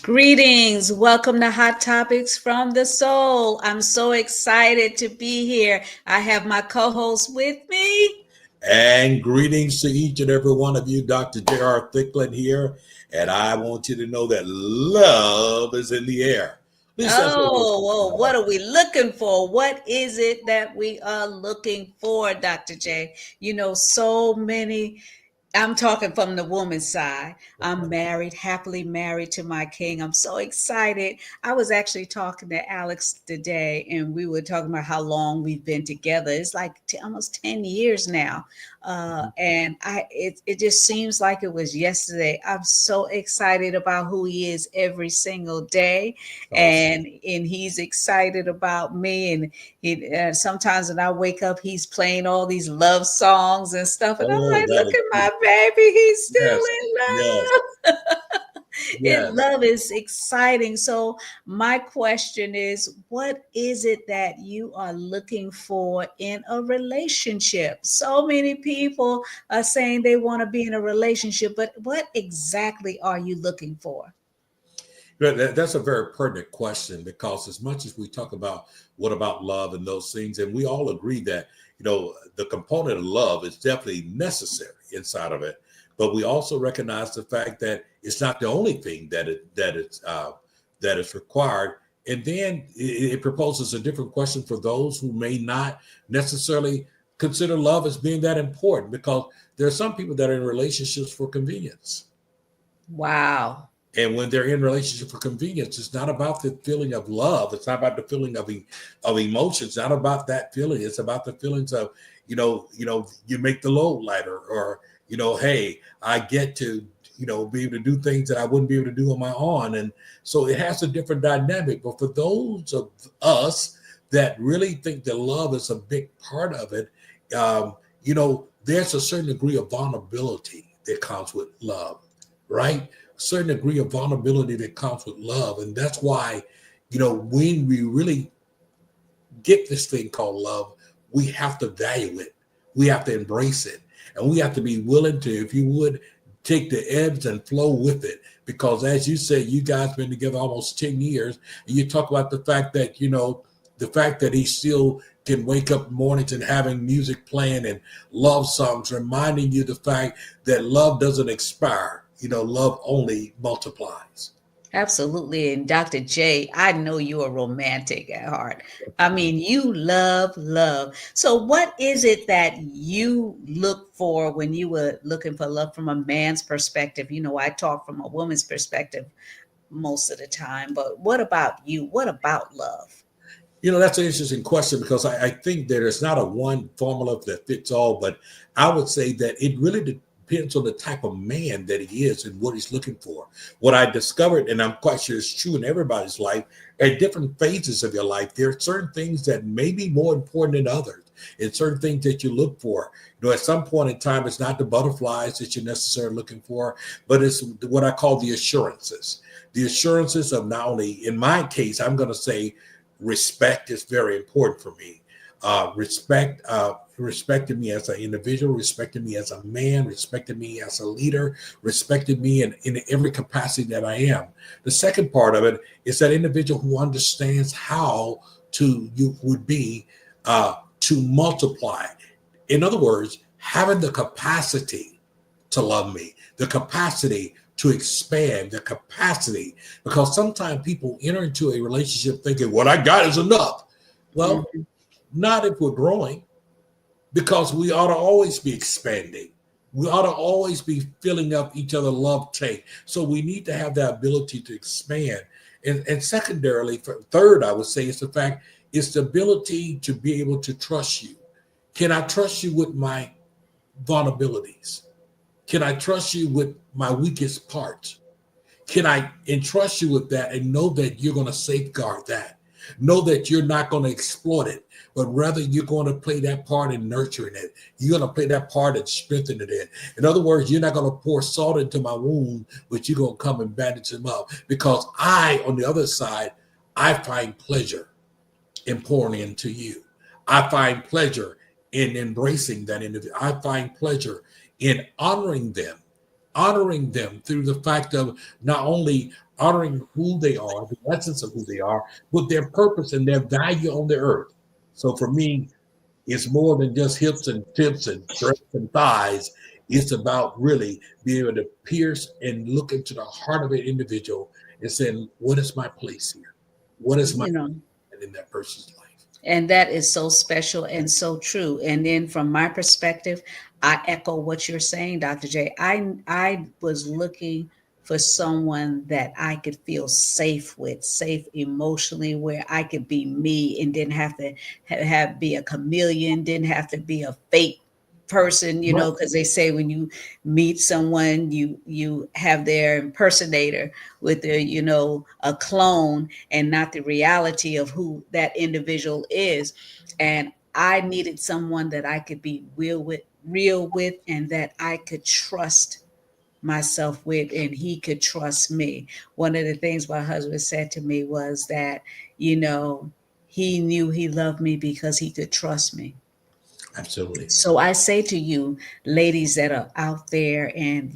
Greetings. Welcome to Hot Topics from the Soul. I'm so excited to be here. I have my co host with me. And greetings to each and every one of you. Dr. J.R. Thicklin here. And I want you to know that love is in the air. Please, that's what we're Oh, talking well, what about. are we looking for? What is it that we are looking for, Dr. J? So many. I'm talking from the woman's side. I'm married, happily married to my king. I'm so excited. I was actually talking to Alex today, and we were talking about how long we've been together. It's like almost 10 years now. And it just seems like it was yesterday. I'm so excited about who he is every single day, Awesome. and he's excited about me. And sometimes when I wake up, he's playing all these love songs and stuff, and I'm Oh, like, that "Look is at my beautiful. baby, he's still Yes, yes, in love." yes. Love is exciting. So my question is, what is it that you are looking for in a relationship? So many people are saying they want to be in a relationship, but what exactly are you looking for? That's a very pertinent question because as much as we talk about what about love and those things, and we all agree that, the component of love is definitely necessary inside of it. But we also recognize the fact that it's not the only thing that is required. And then it proposes a different question for those who may not necessarily consider love as being that important because there are some people that are in relationships for convenience. Wow. And when they're in relationship for convenience, it's not about the feeling of love. It's not about the feeling of emotion. It's not about that feeling. It's about the feelings of, you make the load lighter, or, hey, I get to, be able to do things that I wouldn't be able to do on my own. And so it has a different dynamic. But for those of us that really think that love is a big part of it, there's a certain degree of vulnerability that comes with love, right? Certain degree of vulnerability that comes with love. And that's why, when we really get this thing called love, we have to value it. We have to embrace it. And we have to be willing to, if you would, take the ebbs and flow with it. Because as you said, you guys been together almost 10 years. And you talk about the fact that, the fact that he still can wake up mornings and having music playing and love songs, reminding you the fact that love doesn't expire. Love only multiplies. Absolutely. And Dr. J, I know you're romantic at heart. I mean, you love love. So, what is it that you look for when you were looking for love from a man's perspective? I talk from a woman's perspective most of the time, but what about you? What about love? That's an interesting question because I think that there's not a one formula that fits all, but I would say that it really depends on the type of man that he is and what he's looking for. What I discovered, and I'm quite sure it's true in everybody's life, at different phases of your life, there are certain things that may be more important than others. And certain things that you look for. At some point in time, it's not the butterflies that you're necessarily looking for, but it's what I call the assurances. The assurances of not only, in my case, I'm going to say, respect is very important for me. Respecting me as an individual, respecting me as a man, respecting me as a leader, respecting me in every capacity that I am. The second part of it is that individual who understands how to you would be to multiply. In other words, having the capacity to love me, the capacity to expand, the capacity, because sometimes people enter into a relationship thinking, what I got is enough. Well, Mhm. not if we're growing, because we ought to always be expanding. We ought to always be filling up each other's love tank. So we need to have that ability to expand. And secondarily, third, I would say, is the fact, it's the ability to be able to trust you. Can I trust you with my vulnerabilities? Can I trust you with my weakest parts? Can I entrust you with that and know that you're going to safeguard that? Know that you're not going to exploit it, but rather you're going to play that part in nurturing it. You're going to play that part in strengthening it. In other words, you're not going to pour salt into my wound, but you're going to come and bandage them up. Because on the other side, I find pleasure in pouring into you. I find pleasure in embracing that individual. I find pleasure in honoring them honoring them through the fact of not only honoring who they are, the essence of who they are, but their purpose and their value on the earth. So for me, it's more than just hips and tips and breasts and thighs. It's about really being able to pierce and look into the heart of an individual and saying, what is my place here? What is my You know, in that person's life? and that is so special and so true. And then from my perspective, I echo what you're saying, Dr. J. I was looking for someone that I could feel safe with, safe emotionally, where I could be me and didn't have to have be a chameleon, didn't have to be a fake person, Right. because they say when you meet someone, you have their impersonator with a a clone and not the reality of who that individual is. And I needed someone that I could be real with, and that I could trust myself with, and he could trust me. One of the things my husband said to me was that, you know, he knew he loved me because he could trust me. Absolutely. So I say to you, ladies that are out there, and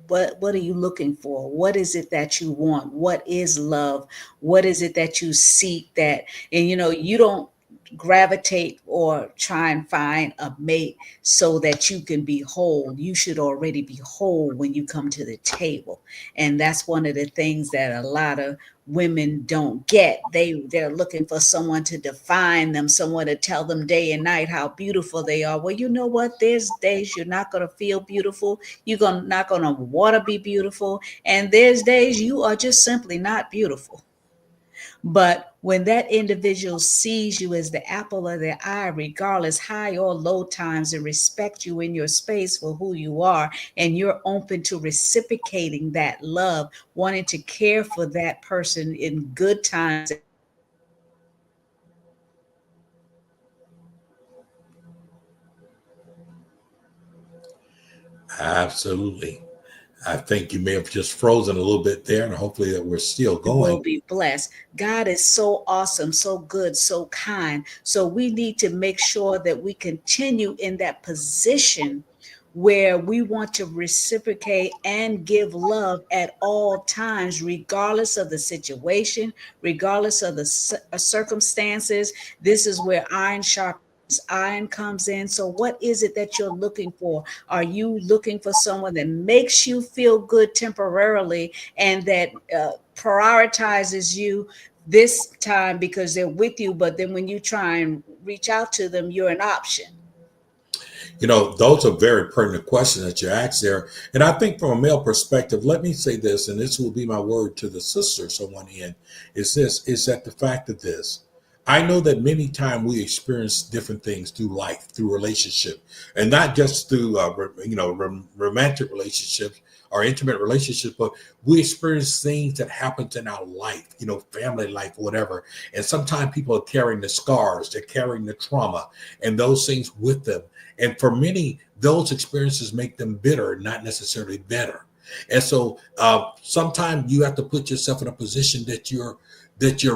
what are you looking for? What is it that you want? What is love? What is it that you seek? That and you don't gravitate or try and find a mate so that you can be whole. You should already be whole when you come to the table. And that's one of the things that a lot of women don't get. They're looking for someone to define them, someone to tell them day and night how beautiful they are. Well, you know what? There's days you're not going to feel beautiful. You're not going to want to be beautiful. And there's days you are just simply not beautiful. But when that individual sees you as the apple of their eye, regardless high or low times, and respect you in your space for who you are, and you're open to reciprocating that love, wanting to care for that person in good times and bad times, then that individual will allow you Absolutely. I think you may have just frozen a little bit there, and hopefully that we're still you will going. be blessed. God is so awesome, so good, so kind. So we need to make sure that we continue in that position where we want to reciprocate and give love at all times, regardless of the situation, regardless of the circumstances. This is where iron sharpens iron comes in. So, what is it that you're looking for? Are you looking for someone that makes you feel good temporarily and that prioritizes you this time because they're with you, but then when you try and reach out to them, you're an option? Those are very pertinent questions that you asked there. And I think from a male perspective, let me say this, and this will be my word to the sisters on one end, is that the fact of this. I know that many times we experience different things through life, through relationship, and not just through, romantic relationships or intimate relationships, but we experience things that happens in our life, family life, whatever. And sometimes people are carrying the scars, they're carrying the trauma and those things with them. And for many, those experiences make them bitter, not necessarily better. And so sometimes you have to put yourself in a position that you're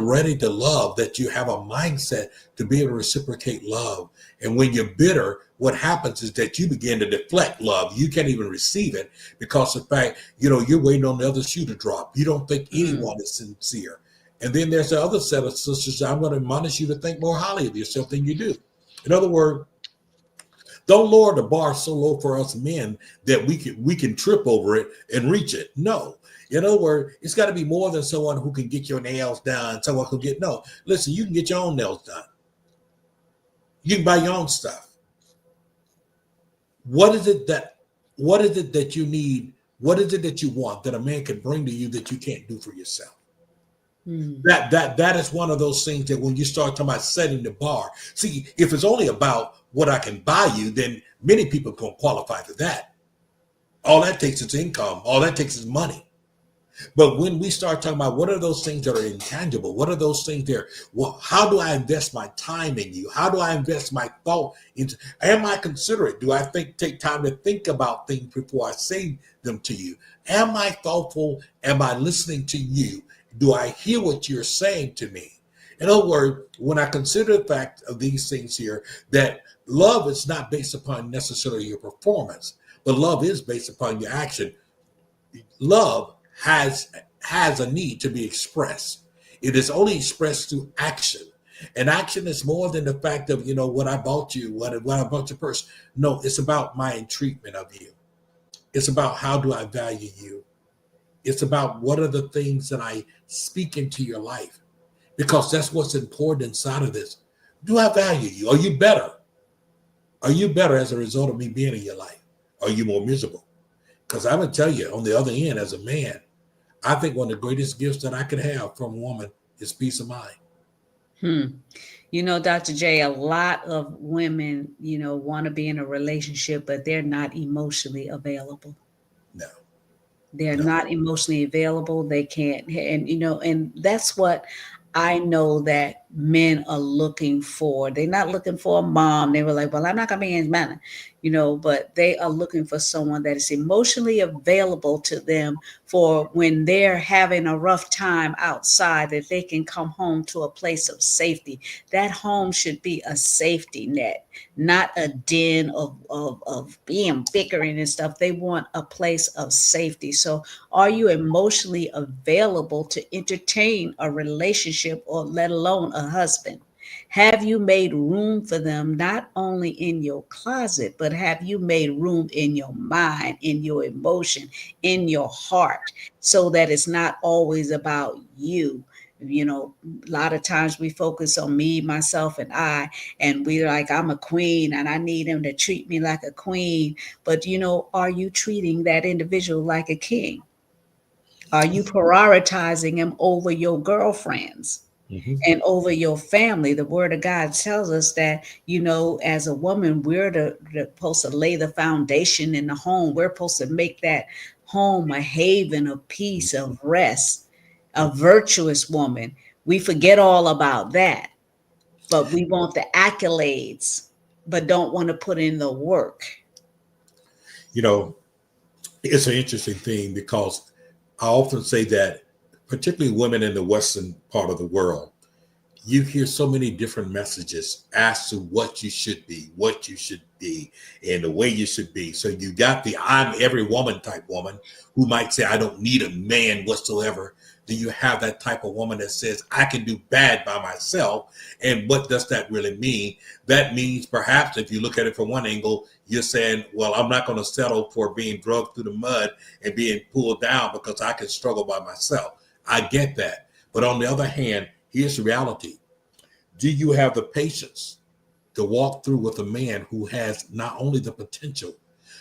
ready to love, that you have a mindset to be able to reciprocate love. And when you're bitter, what happens is that you begin to deflect love. You can't even receive it because of the fact, you're waiting on the other shoe to drop. You don't think anyone is sincere. And then there's the other set of sisters. I'm going to admonish you to think more highly of yourself than you do. In other words, don't lower the bar so low for us men that we can trip over it and reach it. No. In other words, it's got to be more than someone who can get your nails done. Someone who get no. Listen, you can get your own nails done. You can buy your own stuff. What is it that what is it that you need? What is it that you want that a man can bring to you that you can't do for yourself? Hmm. That is one of those things that when you start talking about setting the bar, see, if it's only about what I can buy you, then many people can qualify for that. All that takes is income. All that takes is money. But when we start talking about what are those things that are intangible, what are those things there? Well, how do I invest my time in you? How do I invest my thought into? Am I considerate? Do I take time to think about things before I say them to you? Am I thoughtful? Am I listening to you? Do I hear what you're saying to me? In other words, when I consider the fact of these things here, that love is not based upon necessarily your performance, but love is based upon your action. Love has a need to be expressed. It is only expressed through action. And action is more than the fact of, what I bought you, what I bought your purse. No, it's about my treatment of you. It's about how do I value you. It's about what are the things that I speak into your life, because that's what's important inside of this. Do I value you? Are you better? Are you better as a result of me being in your life? Are you more miserable? Because I'm going to tell you, on the other end, as a man, I think one of the greatest gifts that I could have from a woman is peace of mind. Hmm. Dr. J, a lot of women, want to be in a relationship, but they're not emotionally available. No, They're no. not emotionally available. They can't, and that's what I know that men are looking for. They're not looking for a mom. They were like, well, I'm not gonna be his man, but they are looking for someone that is emotionally available to them for when they're having a rough time outside, that they can come home to a place of safety. That home should be a safety net, not a den of being bickering and stuff. They want a place of safety. So are you emotionally available to entertain a relationship, or let alone a husband? Have you made room for them, not only in your closet, but have you made room in your mind, in your emotion, in your heart, so that it's not always about you? A lot of times we focus on me, myself, and I, and we're like, I'm a queen and I need him to treat me like a queen. But, are you treating that individual like a king? Are you prioritizing him over your girlfriends Mm-hmm. and over your family? The word of God tells us that, as a woman, we're supposed to lay the foundation in the home. We're supposed to make that home a haven of peace, of rest, a virtuous woman. We forget all about that, but we want the accolades, but don't want to put in the work. You know, it's an interesting thing because I often say that, particularly women in the Western part of the world, you hear so many different messages as to what you should be, and the way you should be. So you got the I'm every woman type woman who might say, I don't need a man whatsoever. Then you have that type of woman that says, I can do bad by myself. And what does that really mean? That means perhaps if you look at it from one angle, you're saying, well, I'm not going to settle for being drugged through the mud and being pulled down because I can struggle by myself. I get that. But on the other hand, here's the reality. Do you have the patience to walk through with a man who has not only the potential,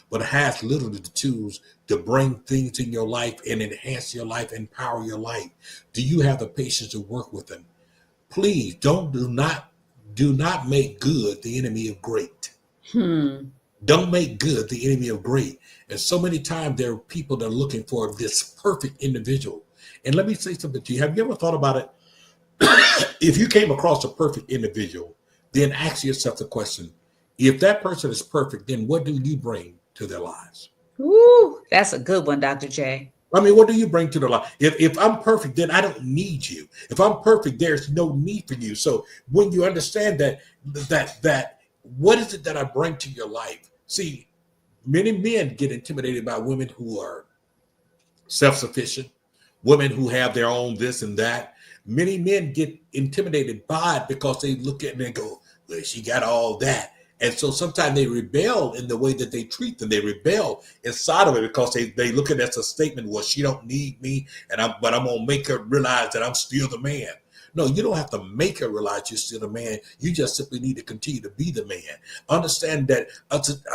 but has literally the tools to bring things in your life and enhance your life, empower your life? Do you have the patience to work with him? Please do not make good the enemy of great. Hmm. Don't make good the enemy of great. And so many times there are people that are looking for this perfect individual. And let me say something to you. Have you ever thought about it? If you came across a perfect individual, then ask yourself the question, if that person is perfect, then what do you bring to their lives? Woo, that's a good one, Dr. J. I mean, what do you bring to their life? If I'm perfect, then I don't need you. If I'm perfect, there's no need for you. So when you understand that what is it that I bring to your life? See, many men get intimidated by women who are self-sufficient, women who have their own this and that. Many men get intimidated by it because they look at it and go, well, she got all that. And so sometimes they rebel in the way that they treat them. They rebel inside of it because they look at it as a statement, well, she don't need me, but I'm gonna make her realize that I'm still the man. No, you don't have to make her realize you're still the man. You just simply need to continue to be the man. Understand that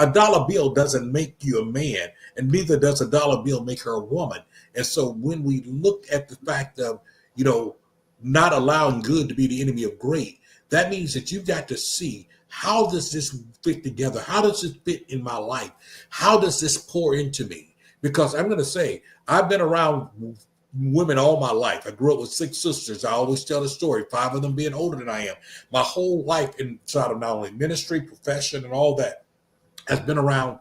a dollar bill doesn't make you a man, and neither does a dollar bill make her a woman. And so when we look at the fact of, you know, not allowing good to be the enemy of great, that means that you've got to see, how does this fit together? How does this fit in my life? How does this pour into me? Because I'm going to say, I've been around women all my life. I grew up with 6 sisters. I always tell the story, 5 of them being older than I am. My whole life inside of not only ministry, profession, and all that has been around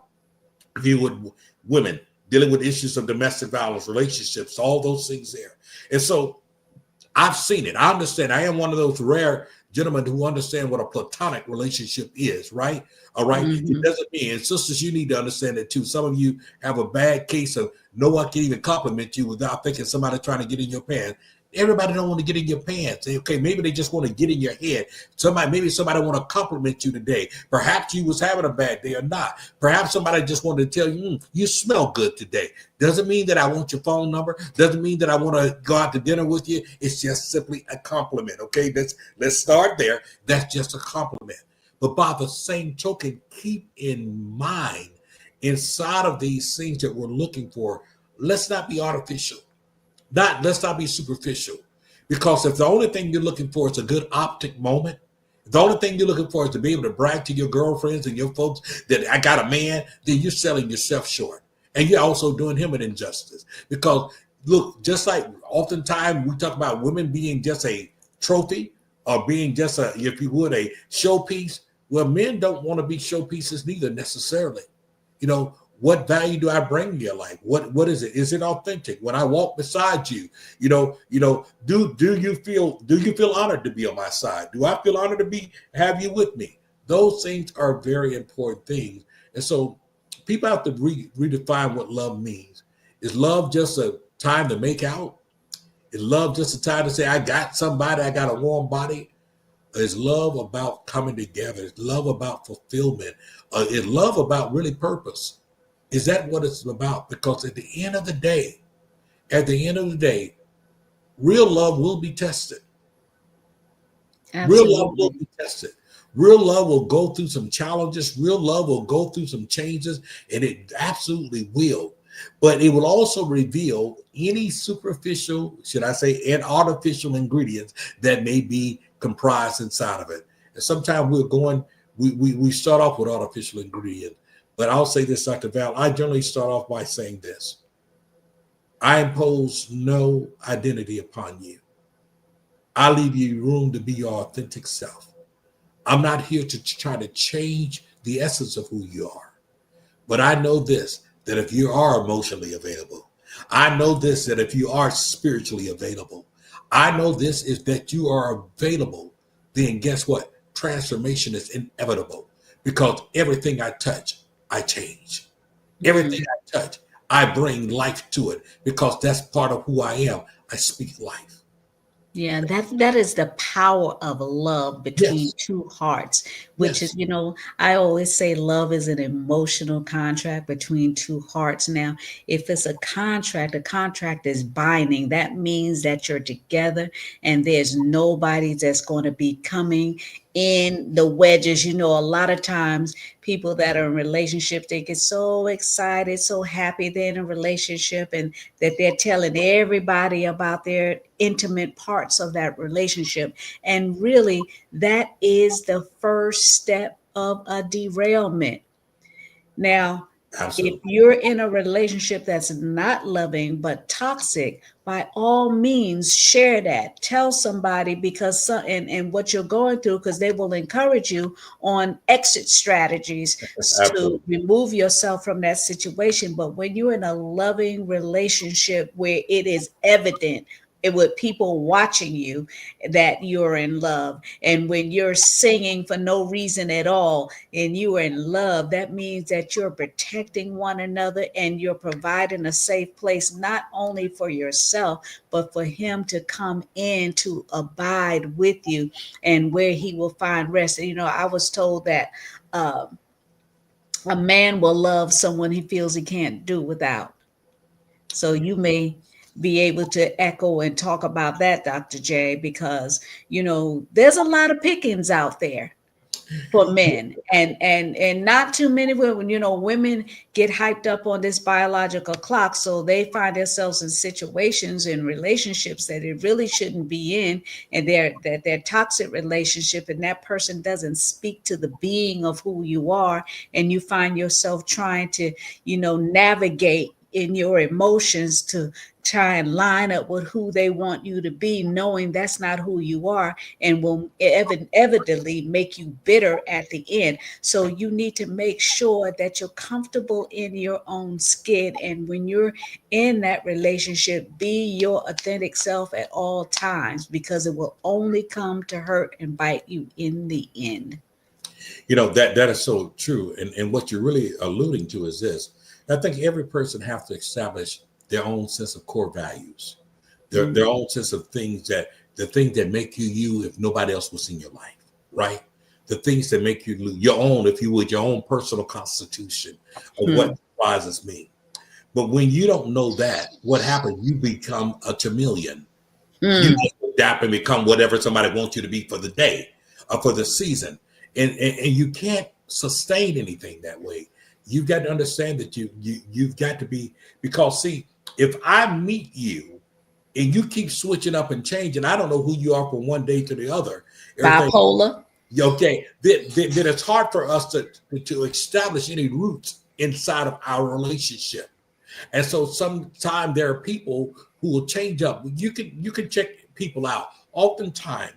dealing with women, dealing with issues of domestic violence, relationships, all those things there. And so I've seen it. I understand. I am one of those rare gentlemen who understand what a platonic relationship is, right? All right. It Hmm. doesn't mean, and sisters, you need to understand that too. Some of you have a bad case of no one can even compliment you without thinking somebody trying to get in your pants. Everybody don't want to get in your pants. Okay, maybe they just want to get in your head. Maybe somebody want to compliment you today. Perhaps you was having a bad day or not. Perhaps somebody just wanted to tell you, you smell good today. Doesn't mean that I want your phone number. Doesn't mean that I want to go out to dinner with you. It's just simply a compliment. Okay, let's start there. That's just a compliment. But by the same token, keep in mind inside of these things that we're looking for, let's not be artificial. Let's not be superficial. Because if the only thing you're looking for is a good optic moment, the only thing you're looking for is to be able to brag to your girlfriends and your folks that I got a man, then you're selling yourself short. And you're also doing him an injustice. Because look, just like oftentimes we talk about women being just a trophy or being just a, if you would, a showpiece. Well, men don't want to be showpieces neither necessarily. You know, what value do I bring in your life? What is it? Is it authentic? When I walk beside you, do you feel honored to be on my side? Do I feel honored to have you with me? Those things are very important things. And so people have to redefine what love means. Is love just a time to make out? Is love just a time to say, I got somebody, I got a warm body? Is love about coming together? Is love about fulfillment? Is love about really purpose? Is that what it's about? Because at the end of the day, real love will be tested. Real love will Absolutely. be tested. Real love will go through some challenges. Real love will go through some changes, and it absolutely will. But it will also reveal any superficial, should I say, and artificial ingredients that may be comprised inside of it. And sometimes we start off with artificial ingredients. But I'll say this, Dr. Val, I generally start off by saying this. I impose no identity upon you. I leave you room to be your authentic self. I'm not here to try to change the essence of who you are. But I know this, that if you are emotionally available, I know this, that if you are spiritually available, I know this is that you are available, then guess what? Transformation is inevitable because everything I touch, I change. Everything Mm. I touch, I bring life to it because that's part of who I am. I speak life. Yeah, that is the power of love between Yes, two hearts, which is, yes, I always say love is an emotional contract between two hearts. Now, if it's a contract is binding. That means that you're together and there's nobody that's going to be coming in the wedges. A lot of times people that are in relationships, they get so excited, so happy they're in a relationship and that they're telling everybody about their intimate parts of that relationship. And really, that is the first step of a derailment. Now, if absolutely. you're in a relationship that's not loving but toxic, by all means share that. Tell somebody because and what you're going through because they will encourage you on exit strategies to Absolutely. remove yourself from that situation. But when you're in a loving relationship where it is evident with people watching you that you're in love, and when you're singing for no reason at all and you are in love, that means that you're protecting one another and you're providing a safe place, not only for yourself, but for him to come in to abide with you and where he will find rest. And, I was told that uh, a man will love someone he feels he can't do without. So you may be able to echo and talk about that, Dr. J, because, there's a lot of pickings out there for men, and not too many women. Women get hyped up on this biological clock, so they find themselves in situations and relationships that it really shouldn't be in, and they're toxic relationship, and that person doesn't speak to the being of who you are, and you find yourself trying to navigate in your emotions to try and line up with who they want you to be, knowing that's not who you are, and will evidently make you bitter at the end. So you need to make sure that you're comfortable in your own skin. And when you're in that relationship, be your authentic self at all times, because it will only come to hurt and bite you in the end. That is so true. And what you're really alluding to is this. I think every person has to establish their own sense of core values, their Mm, own sense of things that the things that make you you if nobody else was in your life, right? The things that make you your own, if you would, your own personal constitution of what mm, surprises me. But when you don't know that, what happens? You become a chameleon. You mm. just adapt and become whatever somebody wants you to be for the day or for the season. And you can't sustain anything that way. You've got to understand that you've got to be, because see, if I meet you and you keep switching up and changing, I don't know who you are from one day to the other. Everything Bipolar. okay, then it's hard for us to establish any roots inside of our relationship. And so sometimes there are people who will change up. You can check people out. Oftentimes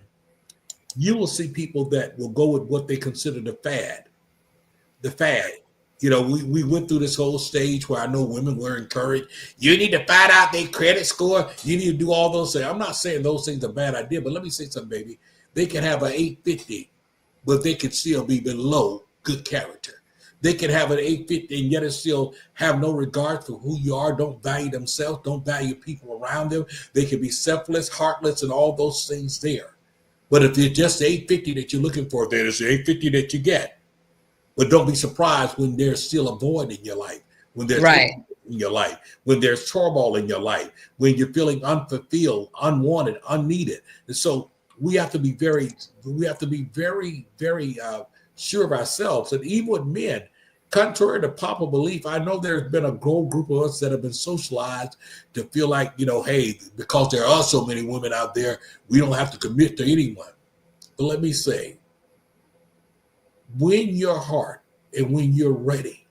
you will see people that will go with what they consider the fad. The fad. We went through this whole stage where I know women were encouraged. You need to find out their credit score. You need to do all those things. I'm not saying those things are a bad idea, but let me say something, baby. They can have an 850, but they can still be below good character. They can have an 850 and yet it still have no regard for who you are, don't value themselves, don't value people around them. They can be selfless, heartless, and all those things there. But if it's just the 850 that you're looking for, then it's the 850 that you get. But don't be surprised when there's still a void in your life, when there's Right. in your life, when there's turmoil in your life, when you're feeling unfulfilled, unwanted, unneeded. And so we have to be very sure of ourselves. And even with men, contrary to popular belief, I know there's been a whole group of us that have been socialized to feel like, hey, because there are so many women out there, we don't have to commit to anyone. But let me say, when your heart and when you're ready,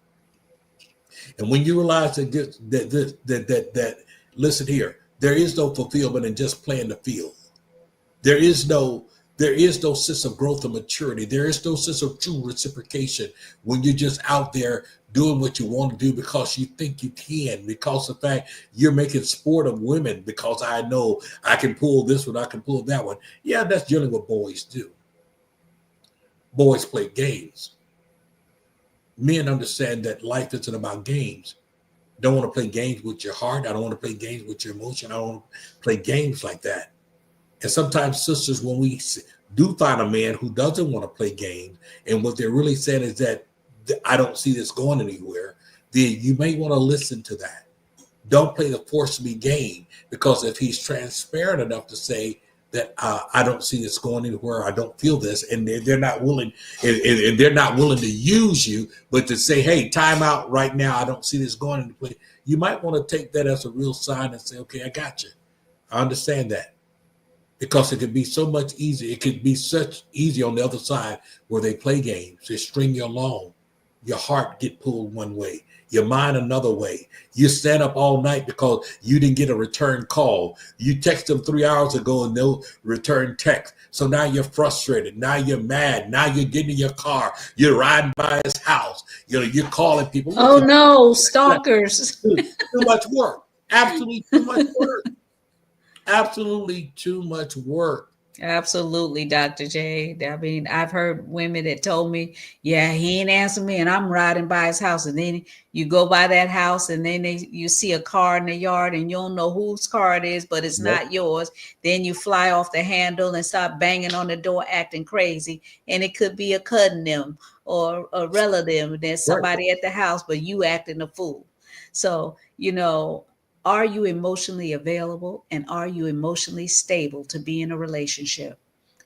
and when you realize that listen here, there is no fulfillment in just playing the field. There is no there is no sense of growth and maturity. There is no sense of true reciprocation when you're just out there doing what you want to do because you think you can, because of the fact you're making sport of women because I know I can pull this one, I can pull that one. Yeah, that's generally what boys do. Boys play games. Men understand that life isn't about games. I don't want to play games with your heart. I don't want to play games with your emotion. I don't want to play games like that. And sometimes, sisters, when we do find a man who doesn't want to play games, and what they're really saying is that I don't see this going anywhere, then you may want to listen to that. Don't play the force me game, because if he's transparent enough to say that I don't see this going anywhere, I don't feel this, and they're not willing, and they're not willing to use you, but to say, hey, time out right now, I don't see this going into play. You might want to take that as a real sign and say, okay, I got you. I understand that, because it could be so much easier. It could be such easy on the other side where they play games. They string you along. Your heart get pulled one way, your mind another way. You stand up all night because you didn't get a return call. You text them 3 hours ago and no return text. So now you're frustrated. Now you're mad. Now you're getting in your car. You're riding by his house. You're calling people. Oh Listen, no, stalkers. too much work. Absolutely too much work. Absolutely too much work. Absolutely, Dr. J. I mean, I've heard women that told me, yeah, he ain't answering me, and I'm riding by his house. And then you go by that house, and then you see a car in the yard, and you don't know whose car it is, but it's Nope. not yours. Then you fly off the handle and start banging on the door, acting crazy. And it could be a cousin them or a relative. There's Right. somebody at the house, but you acting a fool. So, are you emotionally available, and are you emotionally stable to be in a relationship?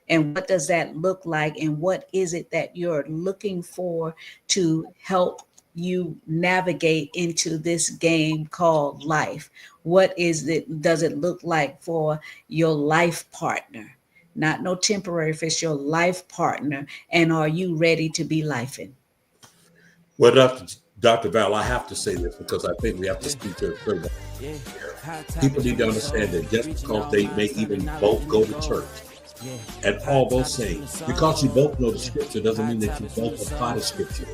And what does that look like? And what is it that you're looking for to help you navigate into this game called life? What is it, does it look like for your life partner? Not no temporary, if it's your life partner. And are you ready to be lifing? Well, Dr. Dr. Val, I have to say this because I think we have to speak to a certain here. People need to understand that just because they may even both go to church and all those things, because you both know the scripture doesn't mean that you both apply the scripture.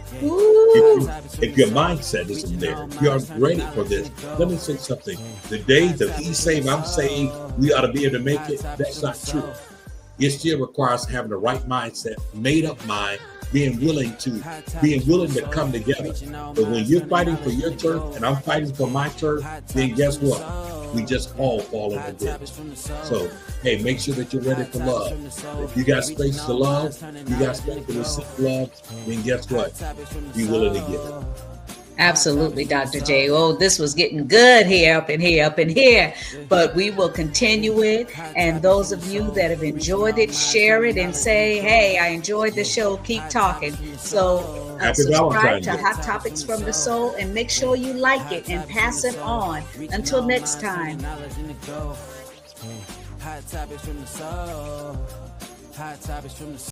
If your mindset isn't there, if you aren't ready for this, let me say something. The days of he's saved, I'm saved, we ought to be able to make it, that's not true. It still requires having the right mindset, made up mind, being willing to come together. But when you're fighting for your turf and I'm fighting for my turf, then guess what? We just all fall in the ditch. So, hey, make sure that you're ready for love. If you got space to love, you got space to receive love, then guess what? Be willing to give it. Absolutely, Dr. J. Oh, this was getting good here, up in here, up in here. But we will continue it. And those of you that have enjoyed it, share it and say, hey, I enjoyed the show. Keep talking. So subscribe to Hot Topics from the Soul and make sure you like it and pass it on. Until next time. Hot Topics from the Soul. Hot Topics from the